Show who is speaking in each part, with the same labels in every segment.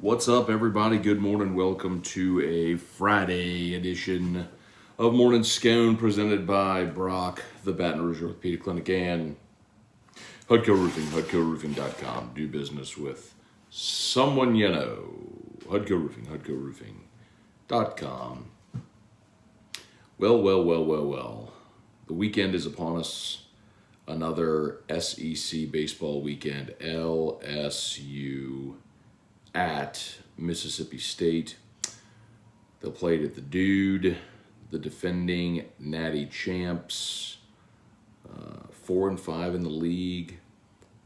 Speaker 1: What's up, everybody? Good morning. Welcome to a Friday edition of Morning Scone presented by Brock, the Baton Rouge Orthopedic Clinic, and Hudco Roofing, HudcoRoofing.com. Do business with someone you know. Hudco Roofing, HudcoRoofing.com. Well. The weekend is upon us. Another SEC baseball weekend. LSU at Mississippi State. They'll play it at the Dude, the defending Natty champs, 4-5 in the league,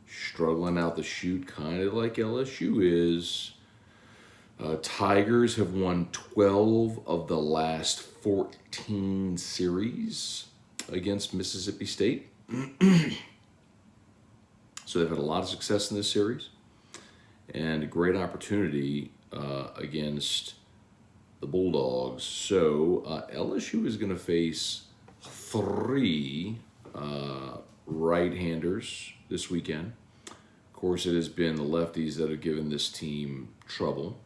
Speaker 1: struggling out the chute, kind of like LSU is. Tigers have won 12 of the last 14 series against Mississippi State. So they've had a lot of success in this series and a great opportunity against the Bulldogs. So LSU is going to face three right-handers this weekend. Of course, it has been the lefties that have given this team trouble.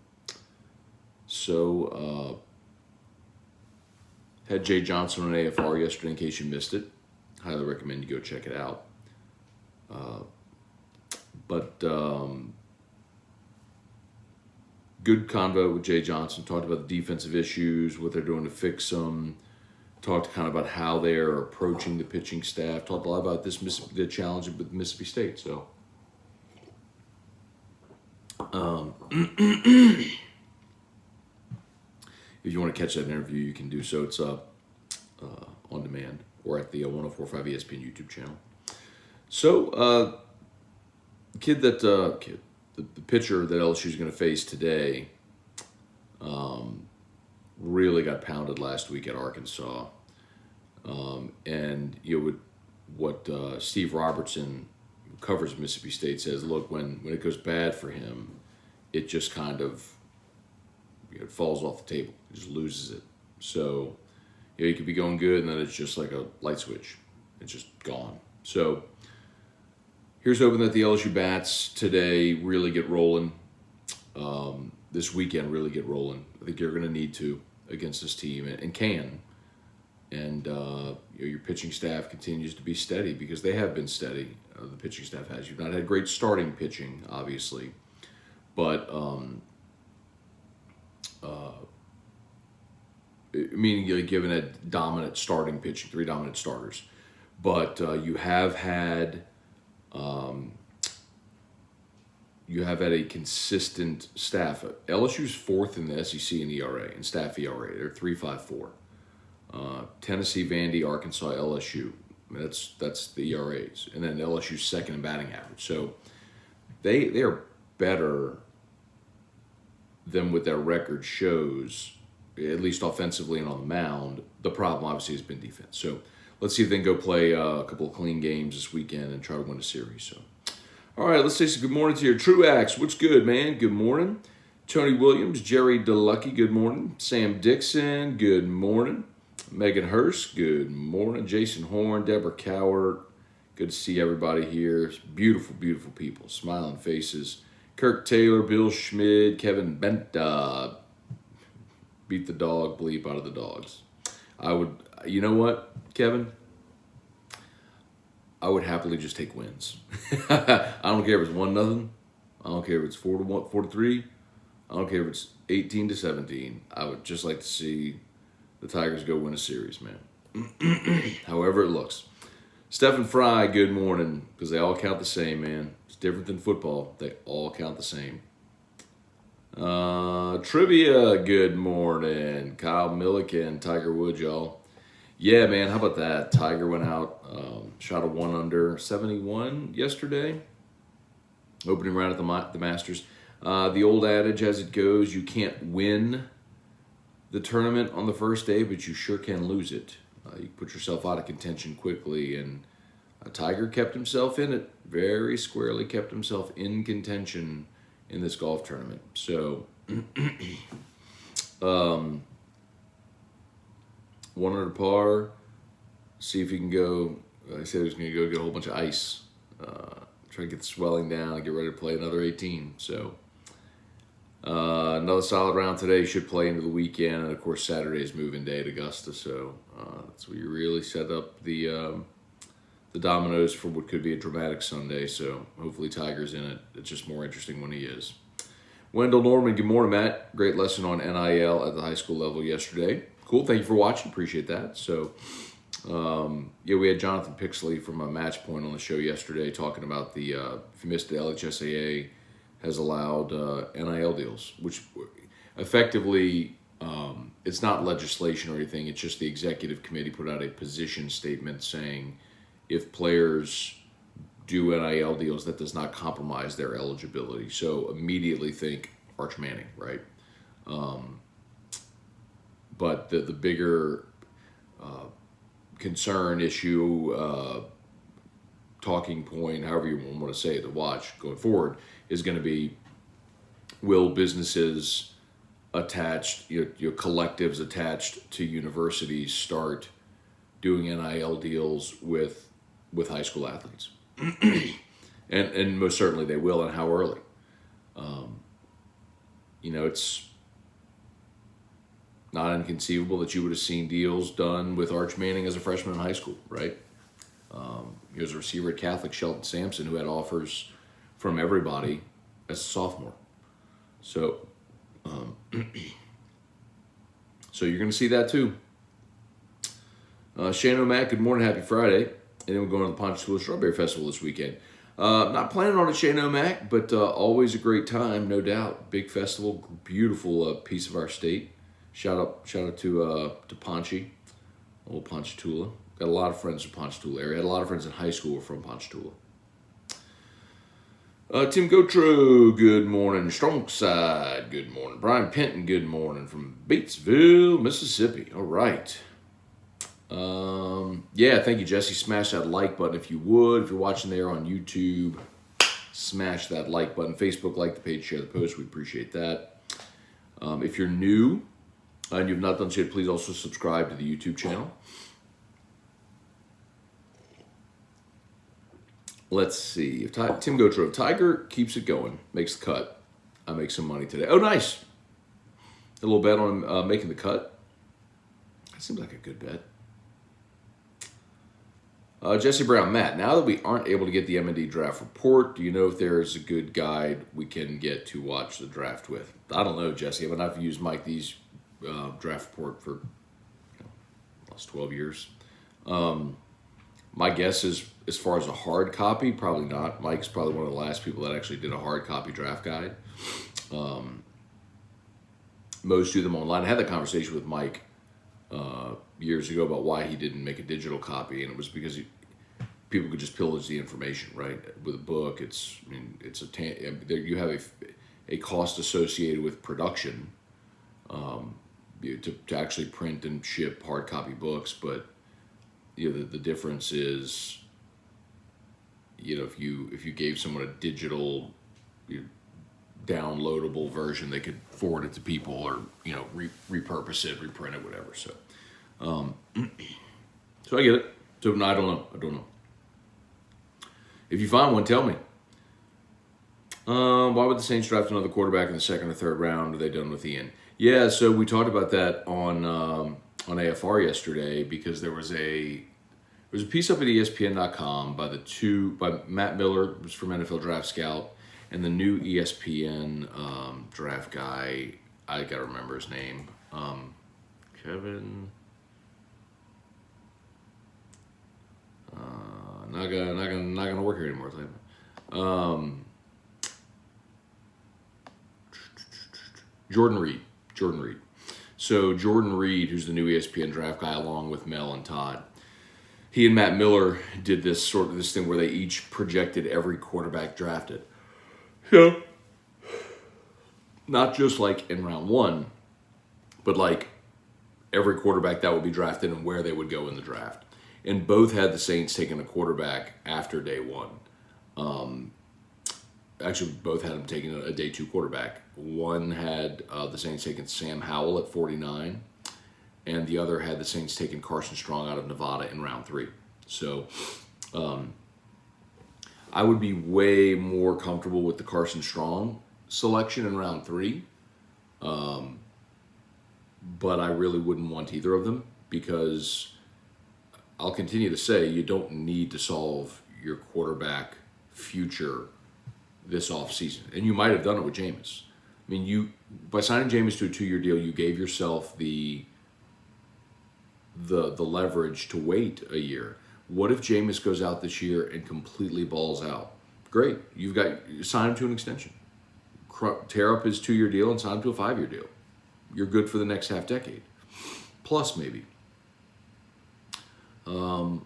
Speaker 1: So had Jay Johnson on AFR yesterday in case you missed it. Highly recommend you go check it out. Good convo with Jay Johnson. Talked about the defensive issues, what they're doing to fix them. Talked kind of about how they're approaching the pitching staff. Talked a lot about the challenge with Mississippi State. So, if you want to catch that interview, you can do so. It's up on demand or at the 1045 ESPN YouTube channel. So, the pitcher that LSU is going to face today really got pounded last week at Arkansas. And what Steve Robertson, who covers Mississippi State, says, look, when it goes bad for him, it just kind of it falls off the table. He just loses it. So, he could be going good, and then it's just like a light switch. It's just gone. So, here's hoping that the LSU bats today really get rolling. This weekend really get rolling. I think you're going to need to against this team and can. And your pitching staff continues to be steady because they have been steady. The pitching staff has. You've not had great starting pitching, obviously. But, meaning you're given a dominant starting pitching, 3 dominant starters. But you have had a consistent staff. LSU's 4th in the SEC in ERA, in staff ERA. They're 3.54. Tennessee, Vandy, Arkansas, LSU. I mean, that's the ERAs. And then LSU's 2nd in batting average. So they are better than what their record shows, at least offensively and on the mound. The problem, obviously, has been defense. So let's see if they can go play a couple of clean games this weekend and try to win a series. So, all right, let's say some good morning to your Truax. What's good, man? Good morning. Tony Williams, Jerry DeLucky, good morning. Sam Dixon, good morning. Megan Hurst, good morning. Jason Horn, Deborah Cowart, good to see everybody here. Beautiful, beautiful people, smiling faces. Kirk Taylor, Bill Schmid, Kevin Benta. Beat the dog, bleep out of the dogs. You know what, Kevin? I would happily just take wins. I don't care if it's 1-0. I don't care if it's 4-1, 4-3. I don't care if it's 18-17. I would just like to see the Tigers go win a series, man. However it looks. Stephen Fry, good morning, because they all count the same, man. It's different than football. They all count the same. Trivia, good morning. Kyle Milliken, Tiger Woods, y'all. Yeah, man, how about that? Tiger went out, shot a 1 under 71 yesterday. Opening round at the Masters. The old adage as it goes, you can't win the tournament on the first day, but you sure can lose it. You put yourself out of contention quickly, and Tiger kept himself in it. Very squarely kept himself in contention in this golf tournament. So, 1 under par. See if he can go. I said he was going to go get a whole bunch of ice. Try to get the swelling down and get ready to play another 18. So, Another solid round today. Should play into the weekend, and of course Saturday is moving day at Augusta, so that's where you really set up the dominoes for what could be a dramatic Sunday. So hopefully Tiger's in it. It's just more interesting when he is. Wendell Norman, good morning, Matt. Great lesson on NIL at the high school level yesterday. Cool. Thank you for watching. Appreciate that. So, we had Jonathan Pixley from Match Point on the show yesterday talking about the, if you missed the LHSAA has allowed NIL deals, which effectively it's not legislation or anything. It's just the executive committee put out a position statement saying if players do NIL deals, that does not compromise their eligibility. So immediately think Arch Manning, right? But the bigger concern, issue, talking point, however you want to say it, to watch going forward is going to be, will businesses attached, your collectives attached to universities start doing NIL deals with high school athletes? and most certainly they will, and how early. It's not inconceivable that you would have seen deals done with Arch Manning as a freshman in high school, right? He was a receiver at Catholic, Shelton Sampson, who had offers from everybody as a sophomore. So, so you're going to see that too. Shane O'Mac, good morning, happy Friday. And then we're going to the Ponchatoula Strawberry Festival this weekend. Not planning on it, Shane O'Mac, but always a great time, no doubt. Big festival, beautiful piece of our state. Shout out to Ponchi, old Ponchatoula. Got a lot of friends in Ponchatoula area. Had a lot of friends in high school who were from Ponchatoula. Tim Gotro, good morning. Strong Side, good morning. Brian Penton, good morning from Batesville, Mississippi. All right. Thank you, Jesse. Smash that like button if you would. If you're watching there on YouTube, smash that like button. Facebook, like the page, share the post. We appreciate that. If you're new and you've not done so yet, please also subscribe to the YouTube channel. Let's see. If Tim Gotro, if Tiger keeps it going, makes the cut, I make some money today. Oh, nice. A little bet on him making the cut. That seems like a good bet. Jesse Brown, Matt, now that we aren't able to get the M&D draft report, do you know if there's a good guide we can get to watch the draft with? I don't know, Jesse. I've used Mike D's draft report for last 12 years. My guess is, as far as a hard copy, probably not. Mike's probably one of the last people that actually did a hard copy draft guide. Most do them online. I had that conversation with Mike years ago about why he didn't make a digital copy, and it was because people could just pillage the information, right? With a book, you have a cost associated with production to actually print and ship hard copy books, but the difference is, if you gave someone a digital downloadable version, they could forward it to people or repurpose it, reprint it, whatever. So so I get it. So no, I don't know. If you find one, tell me. Why would the Saints draft another quarterback in the second or third round? Are they done with Ian? Yeah, so we talked about that on AFR yesterday, because there was a piece up at ESPN.com by Matt Miller, who's from NFL Draft Scout, and the new ESPN draft guy. I gotta remember his name. Kevin. Not gonna work here anymore. Jordan Reed. So Jordan Reed, who's the new ESPN draft guy, along with Mel and Todd, he and Matt Miller did this thing where they each projected every quarterback drafted. So not just like in round one, but like every quarterback that would be drafted and where they would go in the draft. And both had the Saints taking a quarterback after day one. Actually, both had them taking a day two quarterback. One had the Saints taking Sam Howell at 49, and the other had the Saints taking Carson Strong out of Nevada in round 3. So I would be way more comfortable with the Carson Strong selection in round 3 But I really wouldn't want either of them because I'll continue to say you don't need to solve your quarterback future this offseason. And you might have done it with Jameis. I mean, by signing Jameis to a 2-year deal, you gave yourself the leverage to wait a year. What if Jameis goes out this year and completely balls out? Great. You sign him to an extension. Tear up his 2-year deal and sign him to a 5-year deal. You're good for the next half decade. Plus, maybe. And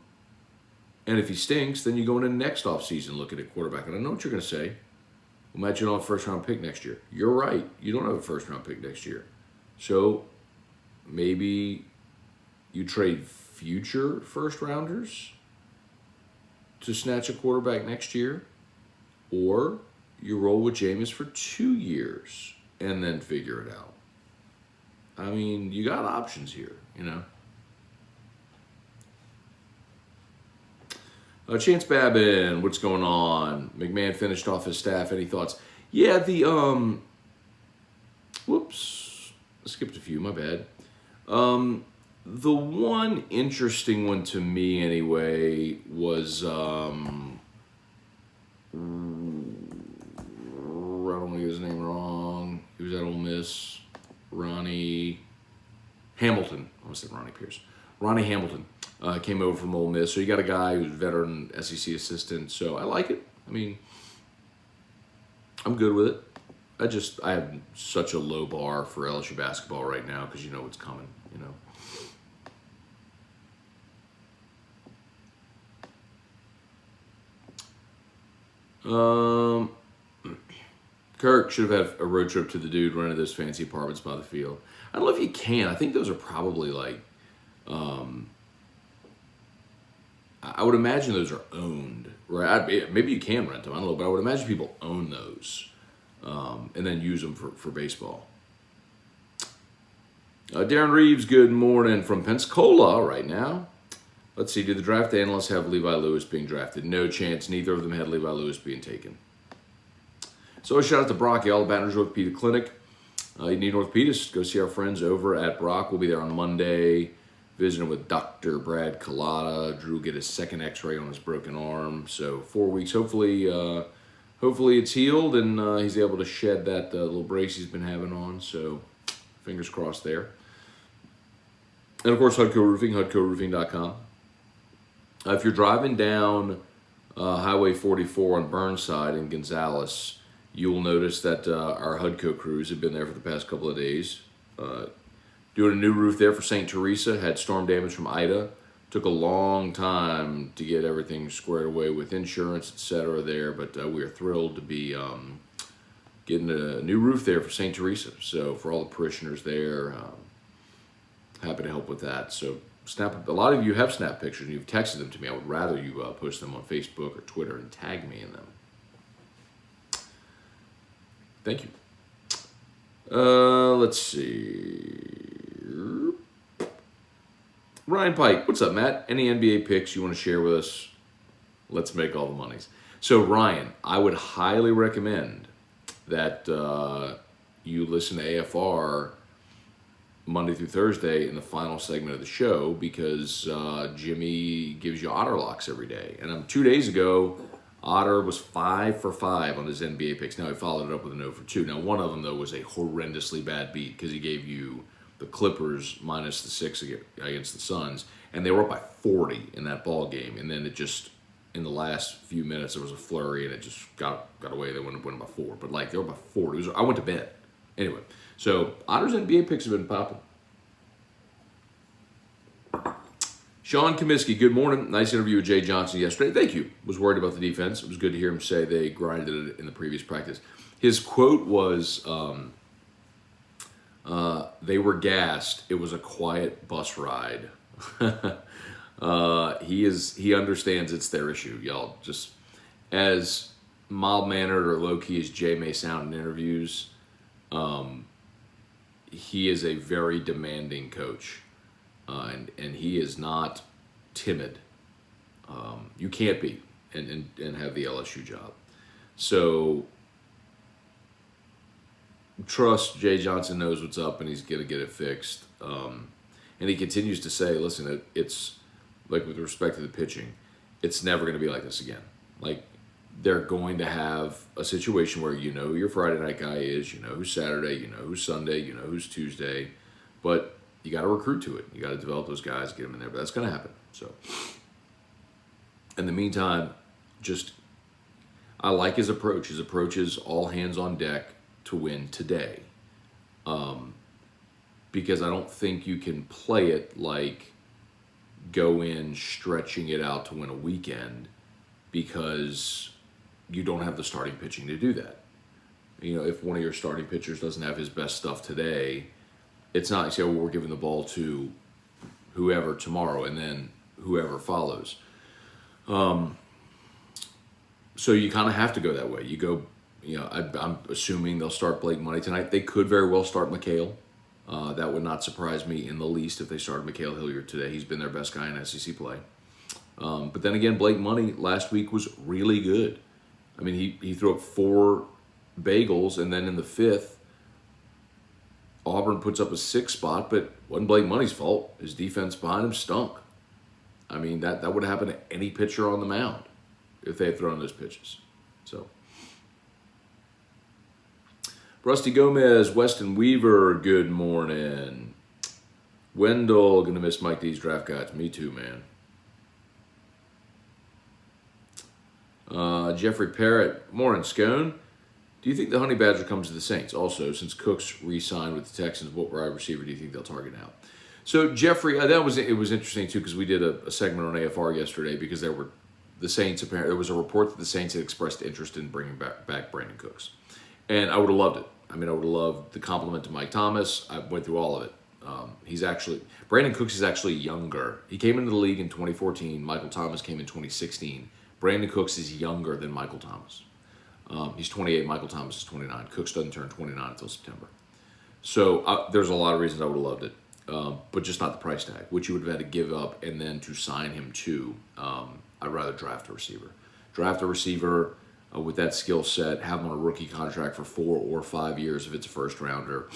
Speaker 1: if he stinks, then you go into next offseason looking at quarterback. And I know what you're going to say. Imagine you don't have a first-round pick next year. You're right. You don't have a first-round pick next year. So maybe you trade future first-rounders to snatch a quarterback next year, or you roll with Jameis for 2 years and then figure it out. I mean, you got options here, you know. Chance Babin, what's going on? McMahon finished off his staff. Any thoughts? Yeah, whoops, I skipped a few, my bad. The one interesting one to me anyway was, I don't want to get his name wrong. He was at Ole Miss. Ronnie Hamilton. I almost said Ronnie Pierce. Ronnie Hamilton came over from Ole Miss. So you got a guy who's a veteran SEC assistant. So I like it. I mean, I'm good with it. I have such a low bar for LSU basketball right now because you know what's coming, you know. Kirk should have had a road trip to the dude rented those fancy apartments by the field. I don't know if you can. I think those are probably like, I would imagine those are owned, right? Maybe you can rent them. I don't know, but I would imagine people own those and then use them for baseball. Darren Reeves, good morning from Pensacola right now. Let's see, did the draft analysts have Levi Lewis being drafted? No chance. Neither of them had Levi Lewis being taken. So a shout out to Brock, all the Baton Rouge Orthopedic Clinic. You need an orthopedist, go see our friends over at Brock. We'll be there on Monday, visiting with Dr. Brad Collada. Drew will get his second x-ray on his broken arm. So 4 weeks, hopefully it's healed and he's able to shed that little brace he's been having on. So fingers crossed there. And of course, Hudco Roofing, HudcoRoofing.com. If you're driving down Highway 44 on Burnside in Gonzales, you will notice that our Hudco crews have been there for the past couple of days. Doing a new roof there for St. Teresa. Had storm damage from Ida. Took a long time to get everything squared away with insurance, etc. there, but we are thrilled to be getting a new roof there for St. Teresa. So for all the parishioners there, happy to help with that. So a lot of you have snapped pictures and you've texted them to me. I would rather you post them on Facebook or Twitter and tag me in them. Thank you. Let's see. Ryan Pike, what's up, Matt? Any NBA picks you want to share with us? Let's make all the monies. So, Ryan, I would highly recommend that you listen to AFR Monday through Thursday in the final segment of the show because Jimmy gives you Otter locks every day. And 2 days ago, Otter was 5 for 5 on his NBA picks. Now he followed it up with an 0 for 2. Now one of them though was a horrendously bad beat because he gave you the Clippers minus the 6 against the Suns, and they were up by 40 in that ball game. And then it just in the last few minutes there was a flurry and it just got away. They went by 4, but like they were by 40. I went to bed anyway. So Otter's NBA picks have been popping. Sean Comiskey, good morning. Nice interview with Jay Johnson yesterday. Thank you. Was worried about the defense. It was good to hear him say they grinded it in the previous practice. His quote was, they were gassed. It was a quiet bus ride. He understands it's their issue, y'all. Just as mild-mannered or low-key as Jay may sound in interviews, he is a very demanding coach. And he is not timid. You can't be and have the LSU job. So trust Jay Johnson knows what's up and he's going to get it fixed. And he continues to say, listen, it's like with respect to the pitching, it's never going to be like this again. Like, they're going to have a situation where you know who your Friday night guy is, you know who's Saturday, you know who's Sunday, you know who's Tuesday, but you got to recruit to it. You got to develop those guys, get them in there, but that's going to happen. So, in the meantime, I like his approach. His approach is all hands on deck to win today, because I don't think you can play it like go in stretching it out to win a weekend, because you don't have the starting pitching to do that. You know, if one of your starting pitchers doesn't have his best stuff today, it's not you say, well, we're giving the ball to whoever tomorrow and then whoever follows. So you kind of have to go that way. You go, I'm assuming they'll start Blake Money tonight. They could very well start McHale. That would not surprise me in the least if they started McHale Hilliard today. He's been their best guy in SEC play. But then again, Blake Money last week was really good. I mean, he threw up 4 bagels, and then in the 5th, Auburn puts up a 6 spot, but it wasn't Blake Money's fault. His defense behind him stunk. I mean, that would happen to any pitcher on the mound if they had thrown those pitches. So, Rusty Gomez, Weston Weaver, good morning. Wendell, gonna miss Mike D's draft guides. Me too, man. Jeffrey Parrott, morning, Scone. Do you think the Honey Badger comes to the Saints? Also, since Cooks re-signed with the Texans, what wide receiver do you think they'll target now? So Jeffrey, it was interesting too, because we did a segment on AFR yesterday, because there was a report that the Saints had expressed interest in bringing back Brandon Cooks, and I would have loved it. I mean, I would have loved the compliment to Mike Thomas. I went through all of it. Brandon Cooks is actually younger. He came into the league in 2014. Michael Thomas came in 2016. Brandon Cooks is younger than Michael Thomas. He's 28. Michael Thomas is 29. Cooks doesn't turn 29 until September. So there's a lot of reasons I would have loved it, but just not the price tag, which you would have had to give up, and then to sign him to. I'd rather draft a receiver. Draft a receiver with that skill set, have him on a rookie contract for 4 or 5 years if it's a first rounder.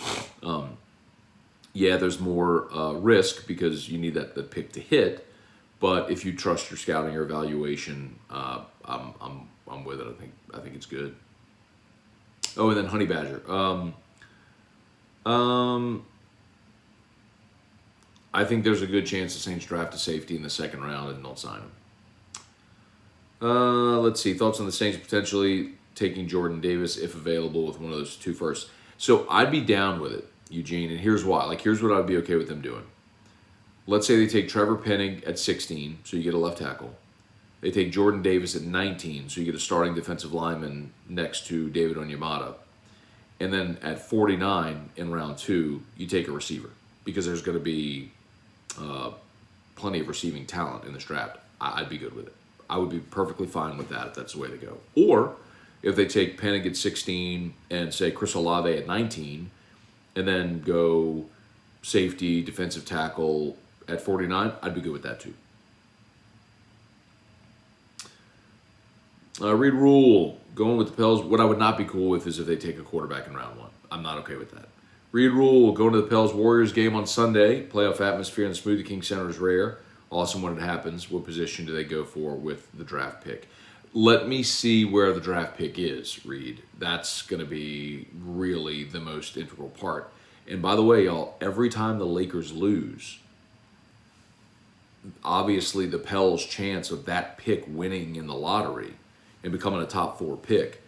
Speaker 1: Yeah, there's more risk because you need the pick to hit. But if you trust your scouting or evaluation, I'm with it. I think it's good. Oh, and then Honey Badger. I think there's a good chance the Saints draft a safety in the second round and don't sign him. Let's see. Thoughts on the Saints potentially taking Jordan Davis if available with one of those 2 firsts. So I'd be down with it, Eugene, and here's why. Here's what I'd be okay with them doing. Let's say they take Trevor Penning at 16, so you get a left tackle. They take Jordan Davis at 19, so you get a starting defensive lineman next to David Onyemata. And then at 49 in round 2, you take a receiver, because there's going to be plenty of receiving talent in this draft. I'd be good with it. I would be perfectly fine with that if that's the way to go. Or if they take Penning at 16 and say Chris Olave at 19, and then go safety, defensive tackle at 49, I'd be good with that too. Reed Rule, going with the Pels. What I would not be cool with is if they take a quarterback in round 1. I'm not okay with that. Reed Rule, going to the Pels Warriors game on Sunday. Playoff atmosphere in the Smoothie King Center is rare. Awesome when it happens. What position do they go for with the draft pick? Let me see where the draft pick is, Reed. That's going to be really the most integral part. And by the way, y'all, every time the Lakers lose, obviously the Pels' chance of that pick winning in the lottery and becoming a top 4 pick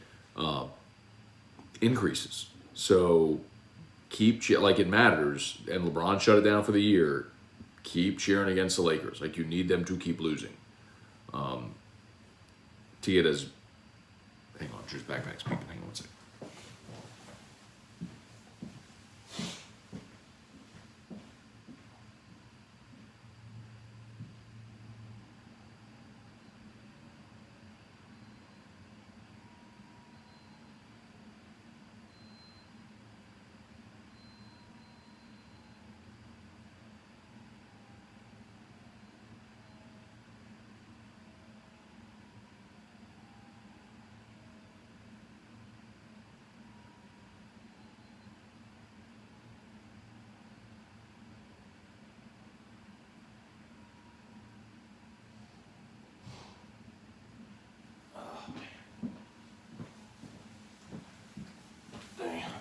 Speaker 1: increases. So keep, it matters, and LeBron shut it down for the year. Keep cheering against the Lakers. You need them to keep losing. To get as... Hang on, Drew's backpack's peeking. Hang on one second.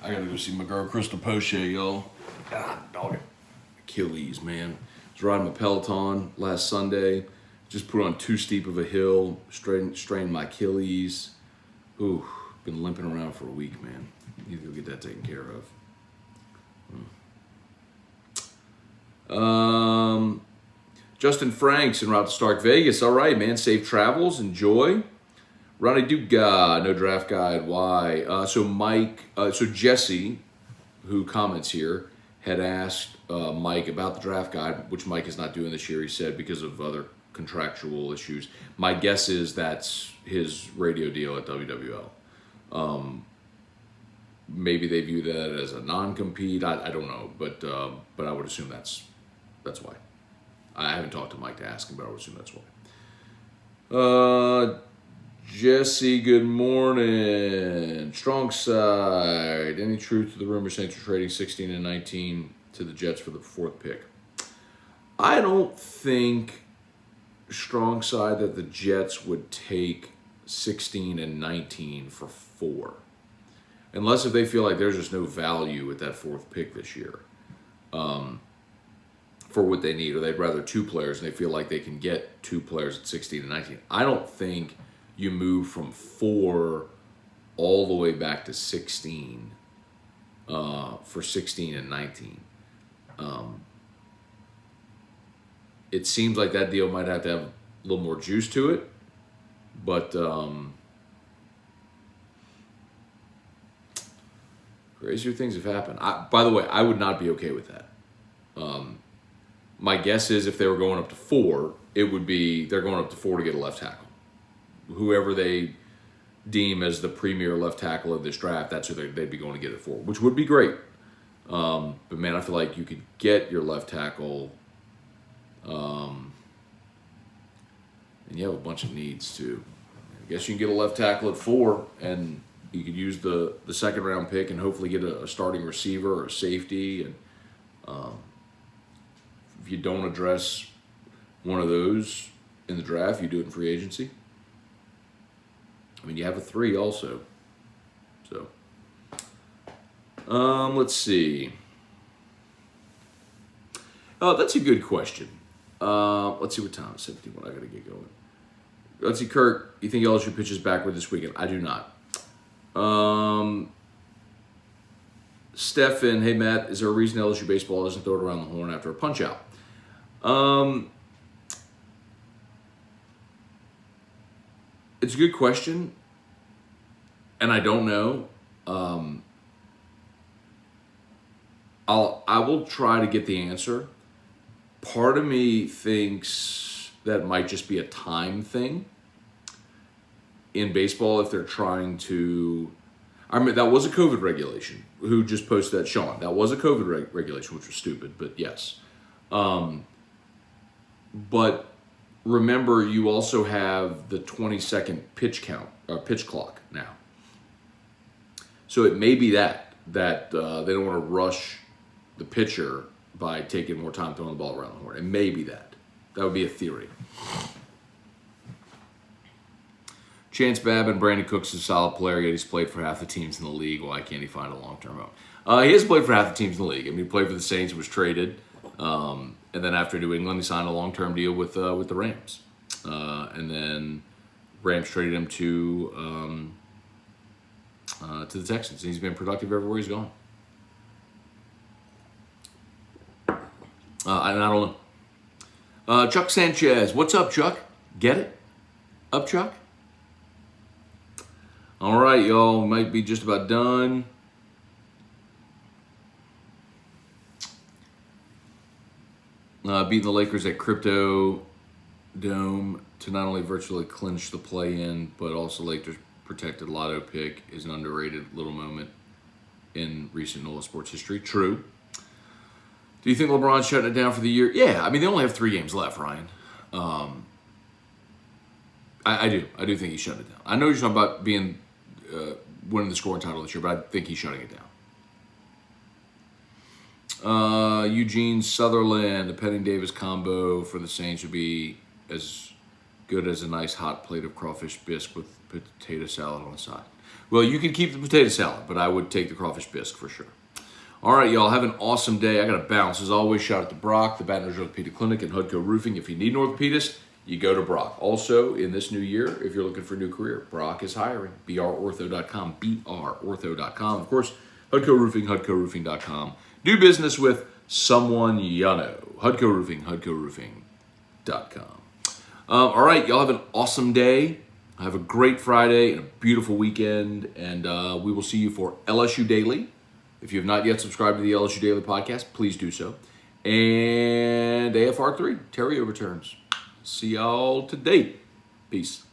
Speaker 1: I gotta go see my girl Crystal Poche, y'all. God, dog. Achilles, man. I was riding my Peloton last Sunday. Just put on too steep of a hill. Strained my Achilles. Ooh, been limping around for a week, man. Need to go get that taken care of. Justin Franks en route to Stark Vegas. All right, man. Safe travels. Enjoy. Ronnie Duga, no draft guide. Why? So Jesse, who comments here, had asked Mike about the draft guide, which Mike is not doing this year, he said, because of other contractual issues. My guess is that's his radio deal at WWL. Maybe they view that as a non-compete. I don't know, but I would assume that's why. I haven't talked to Mike to ask him, but I would assume that's why. Jesse, good morning. Strong side. Any truth to the rumor Saints are trading 16 and 19 to the Jets for the 4th pick? I don't think, strong side, that the Jets would take 16 and 19 for 4. Unless if they feel like there's just no value at that 4th pick this year for what they need, or they'd rather 2 players and they feel like they can get 2 players at 16 and 19. I don't think you move from 4 all the way back to 16 for 16 and 19. It seems like that deal might have to have a little more juice to it, but crazier things have happened. By the way, I would not be okay with that. My guess is if they were going up to 4, it would be they're going up to 4 to get a left tackle. Whoever they deem as the premier left tackle of this draft, that's who they'd be going to get it for, which would be great. But man, I feel like you could get your left tackle, and you have a bunch of needs too. I guess you can get a left tackle at 4, and you could use the 2nd round pick and hopefully get a starting receiver or a safety. And if you don't address one of those in the draft, you do it in free agency. I mean, you have a 3 also. So, let's see. Oh, that's a good question. Let's see what time. 71. I got to get going. Let's see, Kirk. You think LSU pitches backward this weekend? I do not. Stefan, hey Matt, is there a reason LSU baseball doesn't throw it around the horn after a punch out? It's a good question, and I don't know. I will try to get the answer. Part of me thinks that it might just be a time thing in baseball if they're trying to. I mean, that was a COVID regulation. Who just posted that? Sean. That was a COVID regulation, which was stupid, but yes. But remember, you also have the 20-second pitch count or pitch clock now. So it may be that they don't want to rush the pitcher by taking more time throwing the ball around the horn. It may be that. That would be a theory. Chance Babin, Brandon Cooks is a solid player, yet he's played for half the teams in the league. Why can't he find a long-term home? He has played for half the teams in the league. I mean, he played for the Saints, was traded. And then after New England, he signed a long-term deal with the Rams. And then Rams traded him to the Texans. And he's been productive everywhere he's gone. And I don't know. Chuck Sanchez. What's up, Chuck? Get it? Up, Chuck? All right, y'all. We might be just about done. Beating the Lakers at Crypto Dome to not only virtually clinch the play-in, but also Lakers protected lotto pick is an underrated little moment in recent NOLA sports history. True. Do you think LeBron's shutting it down for the year? Yeah, I mean, they only have 3 games left, Ryan. I do. I do think he's shutting it down. I know you're talking about being winning the scoring title this year, but I think he's shutting it down. Eugene Sutherland, the Penning Davis combo for the Saints would be as good as a nice hot plate of crawfish bisque with potato salad on the side. Well, you can keep the potato salad, but I would take the crawfish bisque for sure. All right, y'all, have an awesome day. I got to bounce. As always, shout out to Brock, the Baton Rouge Orthopedic Clinic, and Hudco Roofing. If you need an orthopedist, you go to Brock. Also, in this new year, if you're looking for a new career, Brock is hiring. brortho.com, brortho.com. Of course, Hudco Roofing, hudcoroofing.com. Do business with someone you know. Hudco Roofing, hudcoroofing.com. All right, y'all have an awesome day. Have a great Friday and a beautiful weekend. And we will see you for LSU Daily. If you have not yet subscribed to the LSU Daily Podcast, please do so. And AFR3, Terrio returns. See y'all today. Peace.